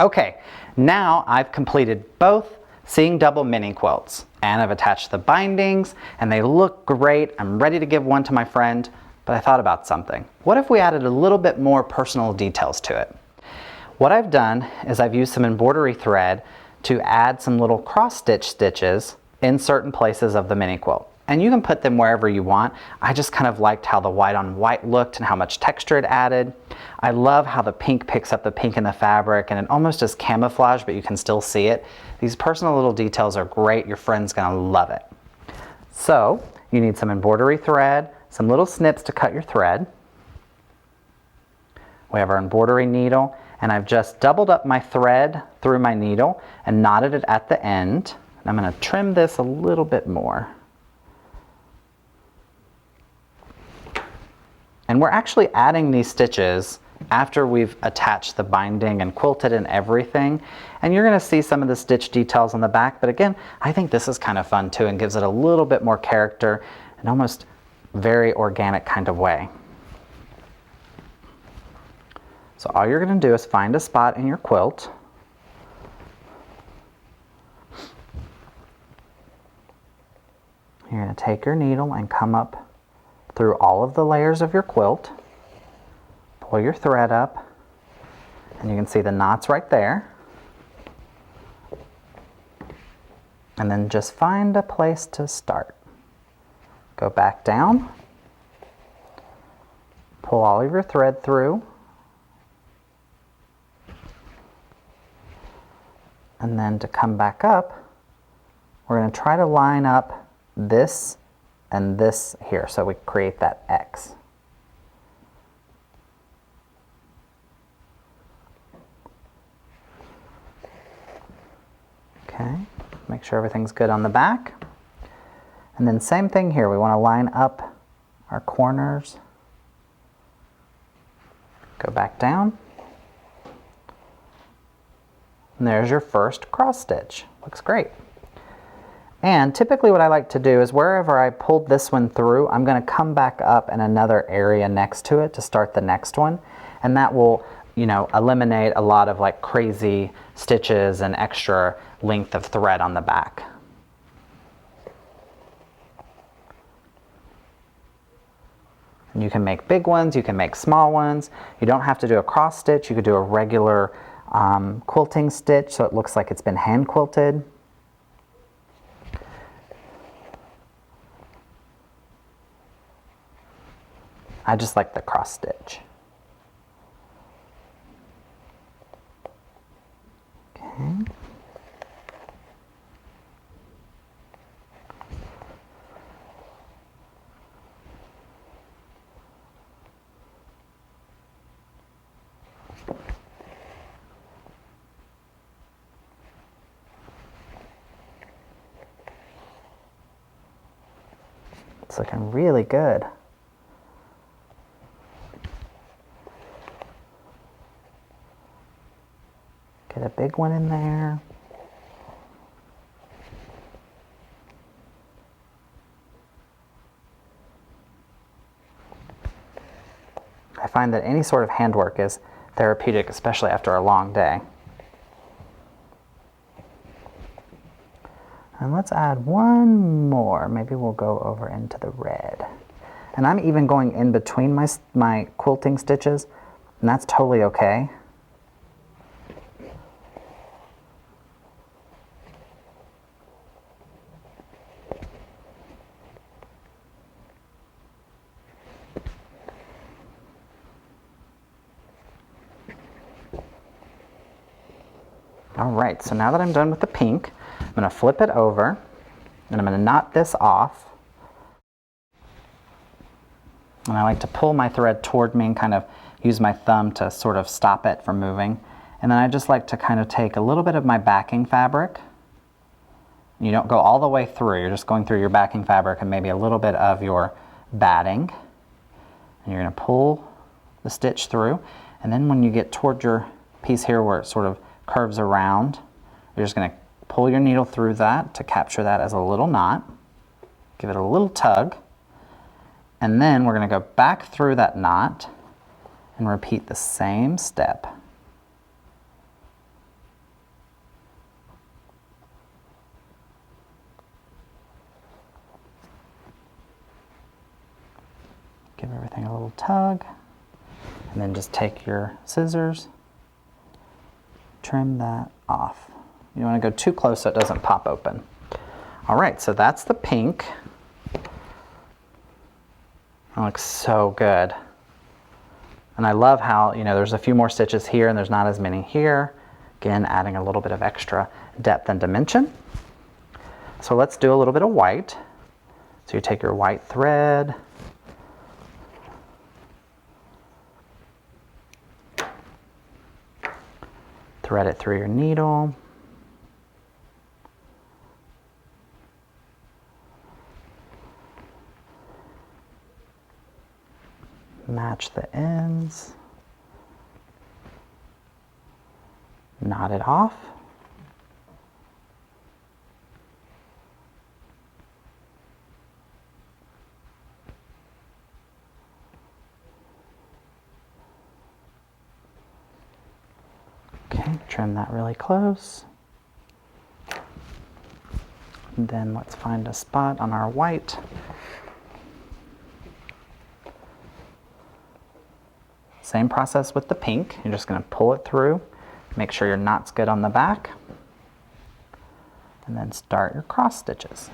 Okay, now I've completed both Seeing Double mini quilts, and I've attached the bindings, and they look great. I'm ready to give one to my friend, but I thought about something. What if we added a little bit more personal details to it? What I've done is I've used some embroidery thread to add some little cross stitch stitches in certain places of the mini quilt. And you can put them wherever you want. I just kind of liked how the white on white looked and how much texture it added. I love how the pink picks up the pink in the fabric and it almost is camouflage, but you can still see it. These personal little details are great. Your friend's gonna love it. So you need some embroidery thread, some little snips to cut your thread. We have our embroidery needle, and I've just doubled up my thread through my needle and knotted it at the end. I'm gonna trim this a little bit more. And we're actually adding these stitches after we've attached the binding and quilted and everything. And you're gonna see some of the stitch details on the back, but again, I think this is kind of fun too and gives it a little bit more character and almost very organic kind of way. So all you're gonna do is find a spot in your quilt. You're gonna take your needle and come up through all of the layers of your quilt, pull your thread up, and you can see the knots right there. And then just find a place to start. Go back down, pull all of your thread through, and then to come back up, we're going to try to line up this and this here, so we create that X. Okay, make sure everything's good on the back. And then same thing here, we want to line up our corners. Go back down. And there's your first cross stitch. Looks great. And typically what I like to do is wherever I pulled this one through, I'm going to come back up in another area next to it to start the next one. And that will, you know, eliminate a lot of like crazy stitches and extra length of thread on the back. And you can make big ones, you can make small ones. You don't have to do a cross stitch. You could do a regular quilting stitch so it looks like it's been hand quilted. I just like the cross stitch. Okay. It's looking really good. Get a big one in there. I find that any sort of handwork is therapeutic, especially after a long day. And let's add one more. Maybe we'll go over into the red. And I'm even going in between my quilting stitches, and that's totally okay. All right, so now that I'm done with the pink, I'm going to flip it over and I'm going to knot this off. And I like to pull my thread toward me and kind of use my thumb to sort of stop it from moving. And then I just like to kind of take a little bit of my backing fabric. You don't go all the way through, you're just going through your backing fabric and maybe a little bit of your batting. And you're going to pull the stitch through. And then when you get toward your piece here where it sort of curves around, you're just going to pull your needle through that to capture that as a little knot. Give it a little tug. And then we're going to go back through that knot and repeat the same step. Give everything a little tug, and then just take your scissors, trim that off. You don't want to go too close so it doesn't pop open. All right, so that's the pink. It looks so good. And I love how, you know, there's a few more stitches here and there's not as many here. Again, adding a little bit of extra depth and dimension. So let's do a little bit of white. So you take your white thread, thread it through your needle. Match the ends. Knot it off. Okay, trim that really close. And then let's find a spot on our white. Same process with the pink. You're just going to pull it through, make sure your knot's good on the back, and then start your cross stitches.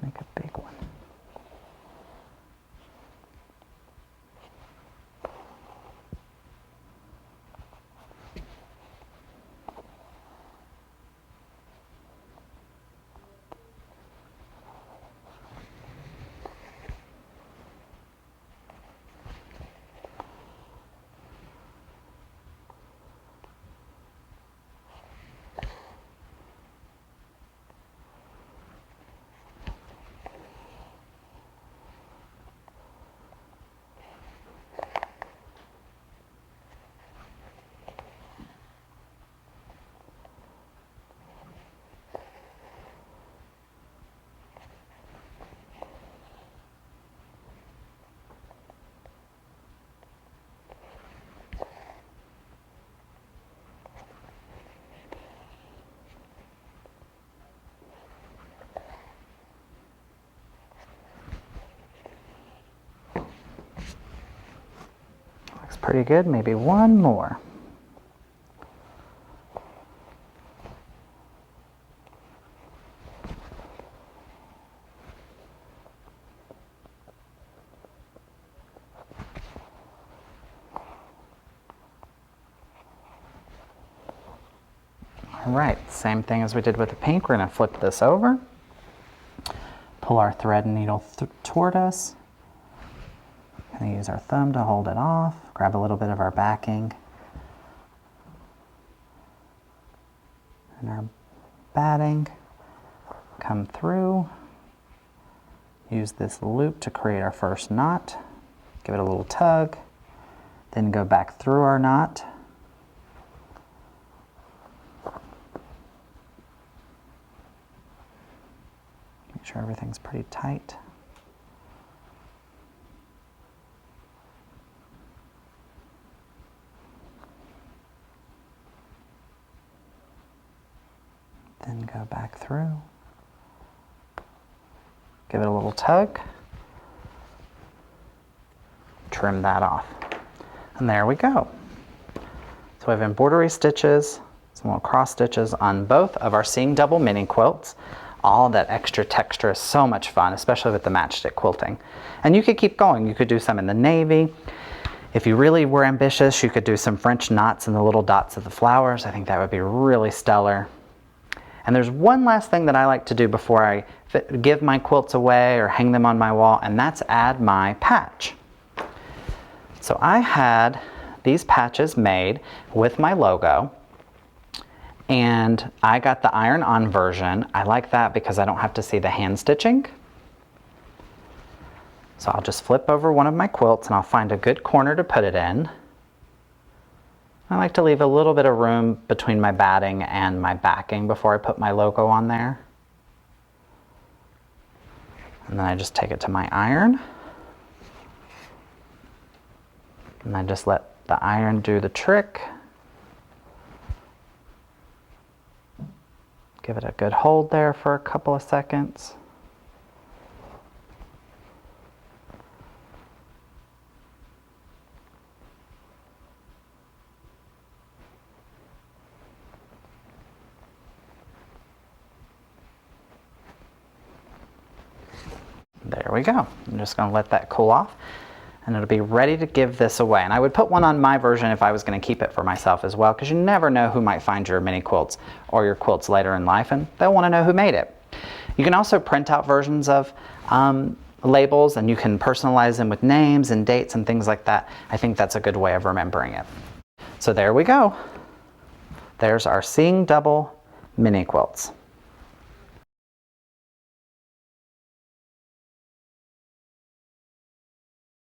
Make a big one. Looks pretty good. Maybe one more. All right, same thing as we did with the pink. We're going to flip this over, pull our thread and needle toward us. Going to use our thumb to hold it off, grab a little bit of our backing and our batting, come through, use this loop to create our first knot, give it a little tug, then go back through our knot. Make sure everything's pretty tight. Then go back through. Give it a little tug. Trim that off. And there we go. So we have embroidery stitches, some little cross stitches on both of our Seeing Double mini quilts. All that extra texture is so much fun, especially with the matchstick quilting. And you could keep going. You could do some in the navy. If you really were ambitious, you could do some French knots in the little dots of the flowers. I think that would be really stellar. And there's one last thing that I like to do before I give my quilts away or hang them on my wall, and that's add my patch. So I had these patches made with my logo, and I got the iron-on version. I like that because I don't have to see the hand stitching. So I'll just flip over one of my quilts and I'll find a good corner to put it in. I like to leave a little bit of room between my batting and my backing before I put my logo on there. And then I just take it to my iron. And I just let the iron do the trick. Give it a good hold there for a couple of seconds. There we go. I'm just going to let that cool off and it'll be ready to give this away. And I would put one on my version if I was going to keep it for myself as well, because you never know who might find your mini quilts or your quilts later in life and they'll want to know who made it. You can also print out versions of labels and you can personalize them with names and dates and things like that. I think that's a good way of remembering it. So there we go. There's our Seeing Double mini quilts.